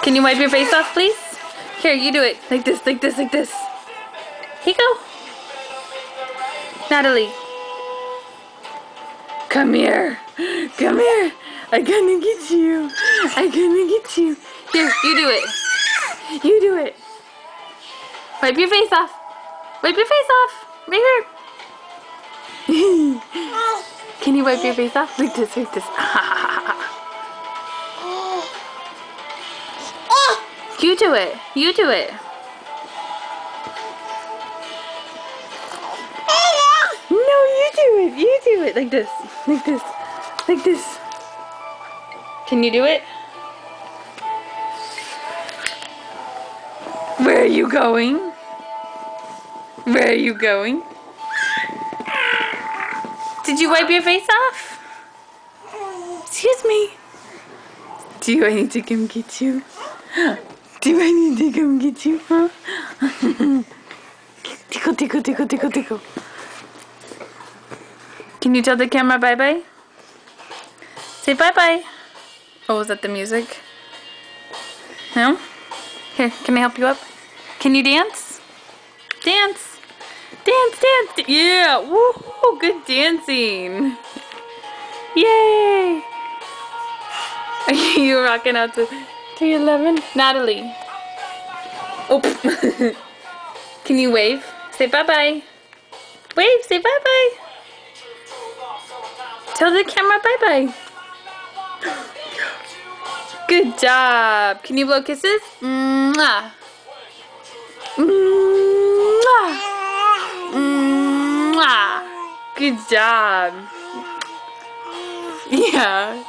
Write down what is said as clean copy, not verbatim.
Can you wipe your face off, please? Here, you do it. Like this, like this, like this. Here you go. Natalie. Come here. Come here. I'm gonna get you. I'm gonna get you. Here, you do it. You do it. Wipe your face off. Wipe your face off. Right here. Can you wipe your face off? Like this, like this. You do it. You do it. No, you do it. You do it. Like this. Like this. Like this. Can you do it? Where are you going? Where are you going? Did you wipe your face off? Excuse me. Do I need to come get you? Do I need to come get you, huh? Tickle, tickle, tickle, tickle, tickle. Can you tell the camera bye-bye? Say bye-bye. Oh, is that the music? No? Here, can I help you up? Can you dance? Dance. Dance, dance. Yeah. Woo, good dancing. Yay. Are you rocking out to 311? Natalie. Oh. Can you wave? Say bye-bye. Wave, say bye-bye. Tell the camera bye-bye. Good job. Can you blow kisses? Mwah. Mwah. Mwah. Good job. Yeah.